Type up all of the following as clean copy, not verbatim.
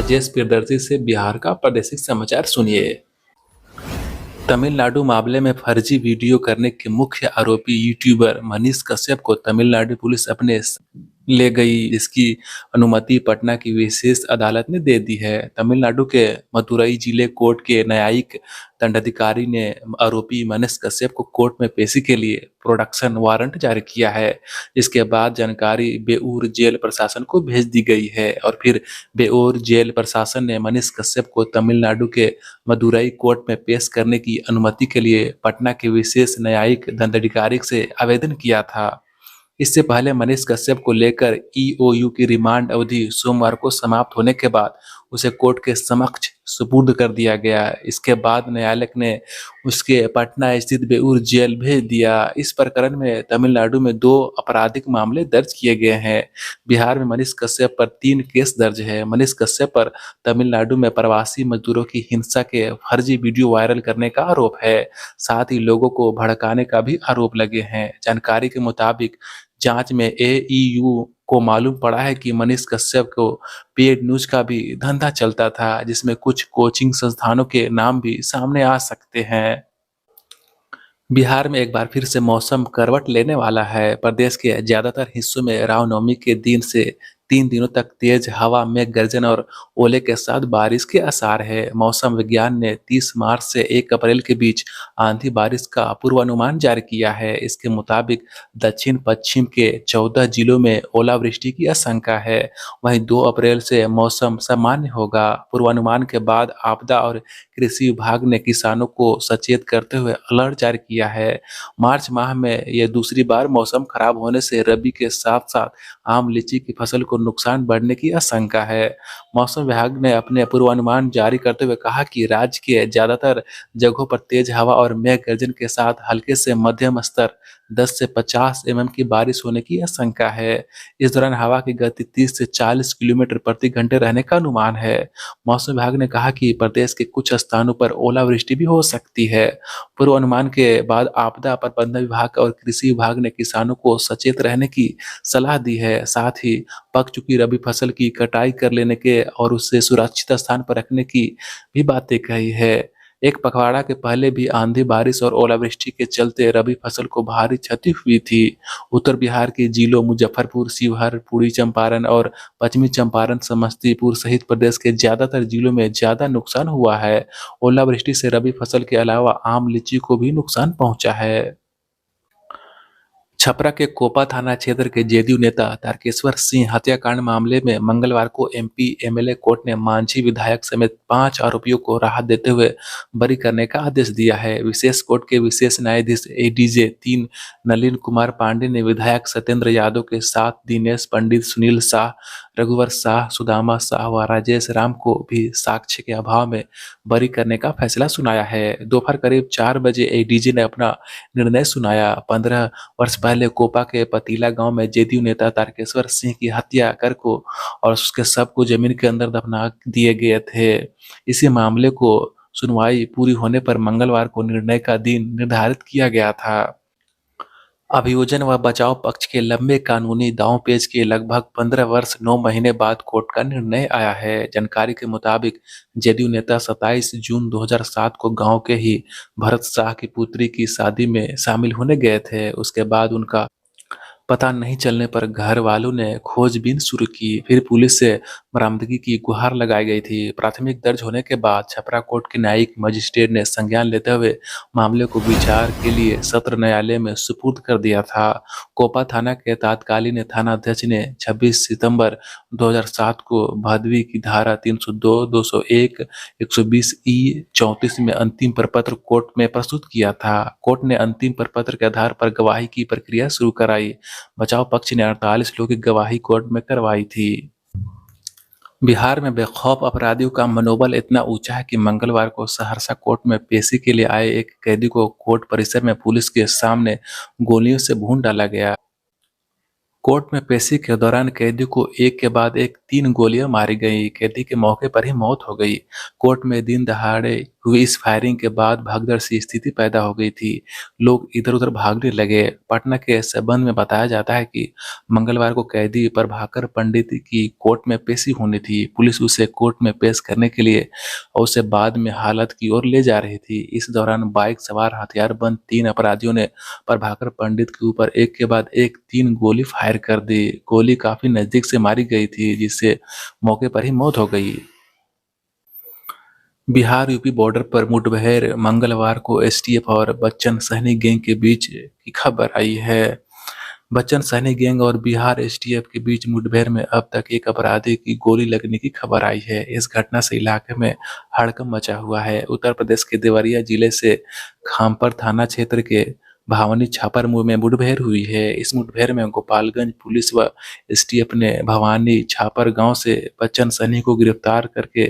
राजेश प्रियदर्शी से बिहार का प्रादेशिक समाचार सुनिए। तमिलनाडु मामले में फर्जी वीडियो करने के मुख्य आरोपी यूट्यूबर मनीष कश्यप को तमिलनाडु पुलिस अपने ले गई। इसकी अनुमति पटना की विशेष अदालत ने दे दी है। तमिलनाडु के मदुरई जिले कोर्ट के न्यायिक दंडाधिकारी ने आरोपी मनीष कश्यप को कोर्ट में पेशी के लिए प्रोडक्शन वारंट जारी किया है। इसके बाद जानकारी बेऊर जेल प्रशासन को भेज दी गई है और फिर बेऊर जेल प्रशासन ने मनीष कश्यप को तमिलनाडु के मदुरई कोर्ट में पेश करने की अनुमति के लिए पटना के विशेष न्यायिक दंडाधिकारी से आवेदन किया था। इससे पहले मनीष कश्यप को लेकर ईओयू की रिमांड अवधि सोमवार को समाप्त होने के बाद उसे कोर्ट के समक्ष सुपुर्द कर दिया गया। इसके बाद न्यायालय ने उसके पटना स्थित बेऊर जेल भेज दिया। इस प्रकरण में तमिलनाडु में 2 आपराधिक मामले दर्ज किए गए हैं। बिहार में मनीष कश्यप पर 3 केस दर्ज है। मनीष कश्यप पर तमिलनाडु में प्रवासी मजदूरों की हिंसा के फर्जी वीडियो वायरल करने का आरोप है। साथ ही लोगों को भड़काने का भी आरोप लगे हैं। जानकारी के मुताबिक जांच में एईयू को मालूम पड़ा है कि मनीष कश्यप को पेड न्यूज का भी धंधा चलता था, जिसमें कुछ कोचिंग संस्थानों के नाम भी सामने आ सकते हैं। बिहार में एक बार फिर से मौसम करवट लेने वाला है। प्रदेश के ज्यादातर हिस्सों में रामनवमी के दिन से 3 दिनों तक तेज हवा, मेघ गर्जन और ओले के साथ बारिश के आसार है। मौसम विज्ञान ने 30 मार्च से 1 अप्रैल के बीच आंधी बारिश का पूर्वानुमान जारी किया है। इसके मुताबिक दक्षिण पश्चिम के 14 जिलों में ओलावृष्टि की आशंका है। वहीं 2 अप्रैल से मौसम सामान्य होगा। पूर्वानुमान के बाद आपदा और कृषि विभाग ने किसानों को सचेत करते हुए अलर्ट जारी किया है। मार्च माह में यह दूसरी बार मौसम खराब होने से रबी के साथ साथ आम लीची की फसल को नुकसान बढ़ने की आशंका है। मौसम विभाग ने अपने पूर्वानुमान जारी करते हुए कहा कि राज्य के ज्यादातर जगहों पर तेज हवा और मेघ गर्जन के साथ हल्के से मध्यम स्तर 10 से 50 एमएम की बारिश होने की आशंका है। इस दौरान हवा की गति 30 से 40 किलोमीटर प्रति घंटे रहने का अनुमान है। मौसम विभाग ने कहा कि प्रदेश के कुछ स्थानों पर ओलावृष्टि भी हो सकती है। पूर्वानुमान के बाद आपदा प्रबंधन विभाग और कृषि विभाग ने किसानों को सचेत रहने की सलाह दी है। साथ ही पक चुकी रबी फसल की कटाई कर लेने के और उसे सुरक्षित स्थान पर रखने की भी बातें कही है। एक पखवाड़ा के पहले भी आंधी बारिश और ओलावृष्टि के चलते रबी फसल को भारी क्षति हुई थी। उत्तर बिहार के जिलों मुजफ्फरपुर, शिवहर, पूर्वी चंपारण और पश्चिमी चंपारण, समस्तीपुर सहित प्रदेश के ज्यादातर जिलों में ज्यादा नुकसान हुआ है। ओलावृष्टि से रबी फसल के अलावा आम लीची को भी नुकसान पहुंचा है। छपरा के कोपा थाना क्षेत्र के जेडीयू नेता तारकेश्वर सिंह हत्याकांड मामले में मंगलवार को एमपी एमएलए कोर्ट ने मांझी विधायक समेत 5 आरोपियों को राहत देते हुए बरी करने का आदेश दिया है। विशेष कोर्ट के विशेष न्यायाधीश एडीजे 3 नलिन कुमार पांडे ने विधायक सत्येंद्र यादव के साथ दिनेश पंडित, सुनील शाह, रघुवर शाह, सुदामा शाह व राजेश राम को भी साक्ष्य के अभाव में बरी करने का फैसला सुनाया है। दोपहर करीब 4 बजे एडीजे ने अपना निर्णय सुनाया। 15 वर्ष पहले कोपा के पतीला गांव में जेडीयू नेता तारकेश्वर सिंह की हत्या कर को और उसके शव को जमीन के अंदर दफना दिए गए थे। इसी मामले को सुनवाई पूरी होने पर मंगलवार को निर्णय का दिन निर्धारित किया गया था। अभियोजन व बचाव पक्ष के लंबे कानूनी दांवपेच के लगभग 15 वर्ष 9 महीने बाद कोर्ट का निर्णय आया है। जानकारी के मुताबिक जेडीयू नेता 27 जून 2007 को गांव के ही भरत शाह की पुत्री की शादी में शामिल होने गए थे। उसके बाद उनका पता नहीं चलने पर घर वालों ने खोजबीन शुरू की। फिर पुलिस से बरामदगी की गुहार लगाई गई थी। प्राथमिक दर्ज होने के बाद छपरा कोर्ट के न्यायिक मजिस्ट्रेट ने संज्ञान लेते हुए मामले को विचार के लिए सत्र न्यायालय में सुपुर्द कर दिया था। कोपा थाना के तत्कालीन थानाध्यक्ष ने 26 सितंबर 2007 को भदवी की धारा 302, 201, 120 ई 34 में अंतिम प्रपत्र कोर्ट में प्रस्तुत किया था। कोर्ट ने अंतिम प्रपत्र के आधार पर गवाही की प्रक्रिया शुरू कराई। बचाव पक्ष ने 48 लोगों की गवाही कोर्ट में करवाई थी। बिहार में बेखौफ अपराधियों का मनोबल इतना ऊंचा है कि मंगलवार को सहरसा कोर्ट में पेशी के लिए आए एक कैदी को कोर्ट परिसर में पुलिस के सामने गोलियों से भून डाला गया। कोर्ट में पेशी के दौरान कैदी को एक के बाद एक 3 गोलियां मारी गई। कैदी के मौके पर ही मौत हो गई। कोर्ट में दिन दहाड़े हुई इस फायरिंग के बाद भगदड़ सी स्थिति पैदा हो गई थी। लोग इधर-उधर भागने लगे। पटना के संबंध में बताया जाता है कि मंगलवार को कैदी प्रभाकर पंडित की कोर्ट में पेशी होनी थी। पुलिस उसे कोर्ट में पेश करने के लिए और उसे बाद में हालत की ओर ले जा रही थी। इस दौरान बाइक सवार हथियारबंद 3 अपराधियों ने प्रभाकर पंडित के ऊपर एक के बाद एक 3 गोली फायर कर दी। गोली काफी नजदीक से मारी गई थी, जिससे मौके पर ही मौत हो गई। बिहार यूपी बॉर्डर पर मुठभेड़, मंगलवार को एसटीएफ और बच्चन सहनी गैंग के बीच की खबर आई है। बच्चन सहनी गैंग और बिहार एसटीएफ के बीच मुठभेड़ में अब तक एक अपराधी की गोली लगने की खबर आई है। इस घटना से इलाके में हड़कंप मचा हुआ है। उत्तर प्रदेश के देवरिया जिले से खामपर थाना क्षेत्र के भावनी छापर में मुठभेड़ हुई है। इस मुठभेड़ में गोपालगंज पुलिस व एसटीएफ ने भवानी छापर गांव से बच्चन सहनी को गिरफ्तार करके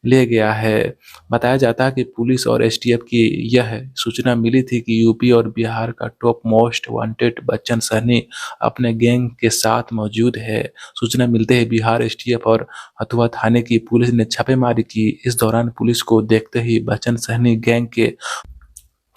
ले गया है। बताया जाता है कि पुलिस और एसटीएफ की यह सूचना मिली थी कि यूपी और बिहार का top most wanted Bachchan Sahni अपने गैंग के साथ मौजूद है। सूचना मिलते ही बिहार एसटीएफ और हथुआ थाने की पुलिस ने छापेमारी की। इस दौरान पुलिस को देखते ही बच्चन सहनी गैंग के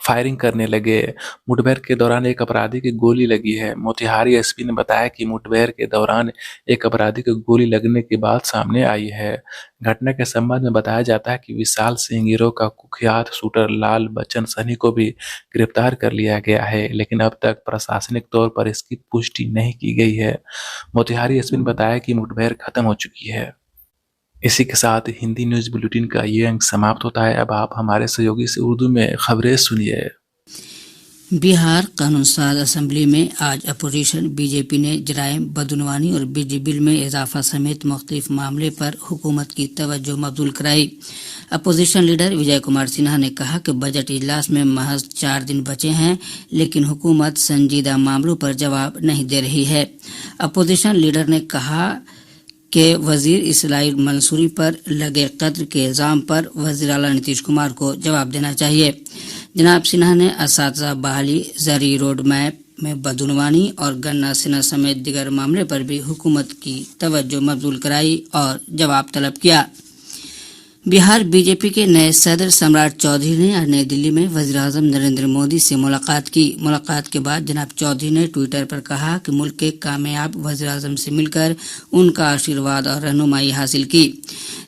फायरिंग करने लगे। मुठभेड़ के दौरान एक अपराधी की गोली लगी है। मोतिहारी एसपी ने बताया कि मुठभेड़ के दौरान एक अपराधी को गोली लगने की बात सामने आई है। घटना के संबंध में बताया जाता है कि विशाल सिंह गिरोह का कुख्यात शूटर लाल बच्चन सहनी को भी गिरफ्तार कर लिया गया है, लेकिन अब तक प्रशासनिक तौर पर इसकी पुष्टि नहीं की गई है। मोतिहारी एसपी ने बताया कि मुठभेड़ खत्म हो चुकी है। इसी के साथ हिंदी न्यूज बुलेटिन का ये अंक समाप्त होता है। अब आप हमारे सहयोगी से उर्दू में खबरें सुनिए। बिहार कानून साज असेंबली में आज अपोजिशन बीजेपी ने जराइम, बदनवानी और बिजली बिल में इजाफा समेत मुख्तलिफ मामले पर हुकूमत की तवज्जो मबजूल कराई। अपोजिशन लीडर विजय कुमार सिन्हा ने कहा कि बजट इजलास में महज 4 दिन बचे हैं, लेकिन हुकूमत संजीदा मामलों पर जवाब नहीं दे रही है। अपोजिशन लीडर ने कहा कि वजीर इसराइल मंसूरी पर लगे कत्ल के इल्जाम पर वजीर आला नीतीश कुमार को जवाब देना चाहिए। जनाब सिन्हा ने असातिज़ा बहाली, ज़री रोड मैप में बदनवानी और गन्ना सिन्हा समेत दीगर मामले पर भी हुकूमत की तवज्जो मबजूल कराई और जवाब तलब किया। बिहार बीजेपी के नए सदर सम्राट चौधरी ने आज नई दिल्ली में वज़ीर-ए-आज़म नरेंद्र मोदी से मुलाकात की। मुलाकात के बाद जनाब चौधरी ने ट्विटर पर कहा कि मुल्क के कामयाब वज़ीर-ए-आज़म से मिलकर उनका आशीर्वाद और रहनुमाई हासिल की।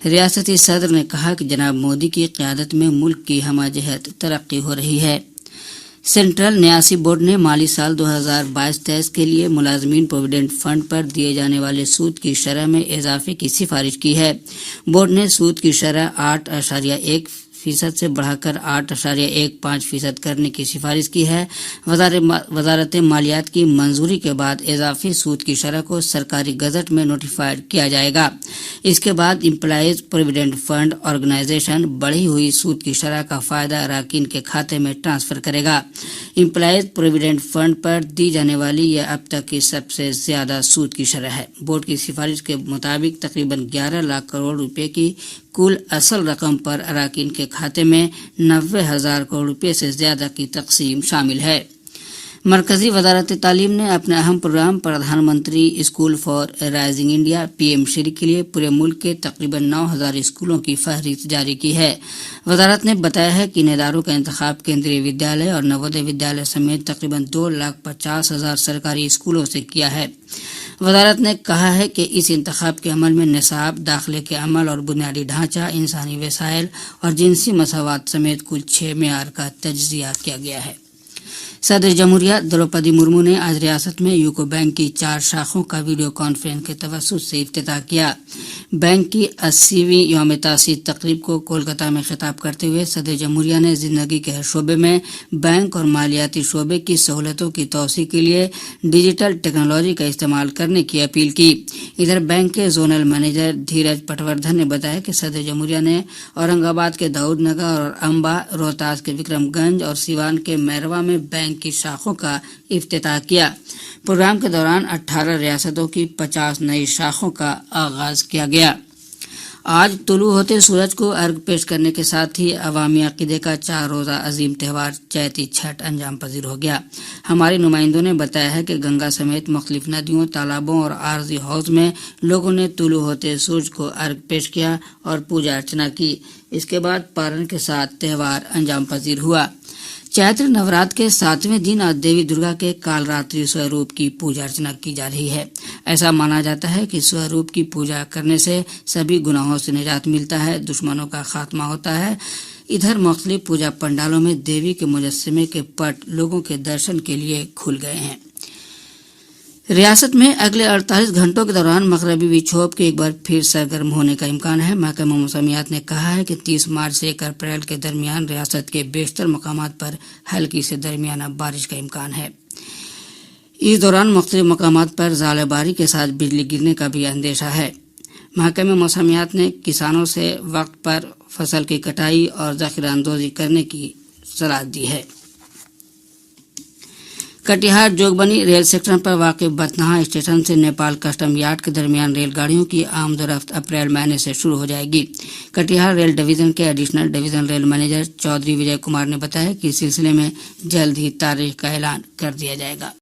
रियासती सदर ने कहा कि जनाब मोदी की क़यादत में मुल्क की हमाजहत तरक्की हो रही है। सेंट्रल न्यासी बोर्ड ने माली साल 2022-23 के लिए मुलाजमीन प्रोविडेंट फंड पर दिए जाने वाले सूद की शरह में इजाफे की सिफारिश की है। बोर्ड ने सूद की शरह 8.1% से बढ़ाकर 8.15% करने की सिफारिश की है। वजारत मालियात की मंजूरी के बाद इजाफी सूद की शरह को सरकारी गजट में नोटिफाइड किया जाएगा। इसके बाद एम्प्लॉयज प्रोविडेंट फंड ऑर्गेनाइजेशन बढ़ी हुई सूद की शरह का फायदा अरकान के खाते में ट्रांसफर करेगा। एम्प्लॉयज प्रोविडेंट फंड पर दी जाने वाली यह अब तक की सबसे ज्यादा सूद की शरह है। बोर्ड की सिफारिश के मुताबिक तकरीबन 11 लाख करोड़ रुपए की कुल असल रकम पर अरकान के खाते में 90,000 करोड़ रुपए से ज्यादा की तकसीम शामिल है। मरकजी वजारत तालीम ने अपने अहम प्रोग्राम प्रधानमंत्री school for rising India PM Shri के लिए पूरे मुल्क के तकरीबन 9,000 स्कूलों की फहरिस्त जारी की है। वजारत ने बताया है कि इन इदारों का इंतखाब केंद्रीय विद्यालय और नवोदय विद्यालय समेत तकरीबन 2,50,000 सरकारी स्कूलों से किया है। वजारत ने कहा है कि इस इंतखाब के अमल में निसाब, दाखिले के अमल और बुनियादी ढांचा, इंसानी वसाइल और जिनसी मसावात समेत कुल 6 मेयार का तज्जिया किया गया है। सदर जमहूरिया द्रौपदी मुर्मू ने आज रियासत में यूको बैंक की 4 शाखों का वीडियो कॉन्फ्रेंस के तवस्सुत से इफ्तिताह किया। बैंक की 80वीं यौम तासीस तकरीब को कोलकाता में खिताब करते हुए सदर जमहूरिया ने जिंदगी के हर शोबे में बैंक और मालियाती शोबे की सहूलतों की तौसीह के लिए डिजिटल टेक्नोलॉजी का इस्तेमाल करने की अपील की। इधर बैंक के जोनल मैनेजर धीरज पटवर्धन ने बताया कि सदर जमहूरिया ने औरंगाबाद के दाऊद नगर और अम्बा, रोहतास के विक्रमगंज और सिवान के मैरवा में बैंक की शाखों का इफ्तिताह किया। प्रोग्राम के दौरान 18 रियासतों की 50 नई शाखों का आगाज किया गया। आज तुलू होते सूरज को अर्घ पेश करने के साथ ही अवामी अकीदे का 4 रोज़ा अजीम त्यौहार चैती छठ अंजाम पजीर हो गया। हमारे नुमाइंदों ने बताया है कि गंगा समेत मुख्तलिफ नदियों, तालाबों और आरजी हौज में लोगों ने तुलू होते सूरज को अर्घ पेश किया और पूजा अर्चना की। इसके बाद पारण के साथ त्यौहार अंजाम पजीर हुआ। चैत्र नवरात्र के 7वें दिन आज देवी दुर्गा के कालरात्रि स्वरूप की पूजा अर्चना की जा रही है। ऐसा माना जाता है कि स्वरूप की पूजा करने से सभी गुनाहों से निजात मिलता है, दुश्मनों का खात्मा होता है। इधर मुख्तलिफ पूजा पंडालों में देवी के मुजस्समे के पट लोगों के दर्शन के लिए खुल गए हैं। रियासत में अगले 48 घंटों के दौरान मगरबी विक्षोभ के एक बार फिर सरगर्म होने का इम्कान है। महकमा मौसमियात ने कहा है कि 30 मार्च से 1 अप्रैल के दरमियान रियासत के बेशतर मकामात पर हल्की से दरमियाना बारिश का इम्कान है। इस दौरान मुख्तलिफ मकामात पर ज़ालेबारी के साथ बिजली गिरने का भी अंदेशा है। महकमा मौसमियात ने किसानों से वक्त पर फसल की कटाई और ज़ख़ीरा अंदोज़ी करने की सलाह दी है। कटिहार जोगबनी रेल सेक्टर पर वाक़िफ़ बथनाहा स्टेशन से नेपाल कस्टम यार्ड के दरमियान रेलगाड़ियों की आमदोरफ्त अप्रैल महीने से शुरू हो जाएगी। कटिहार रेल डिवीज़न के additional division rail manager Chaudhary Vijay Kumar ने बताया कि इस सिलसिले में जल्द ही तारीख का ऐलान कर दिया जाएगा।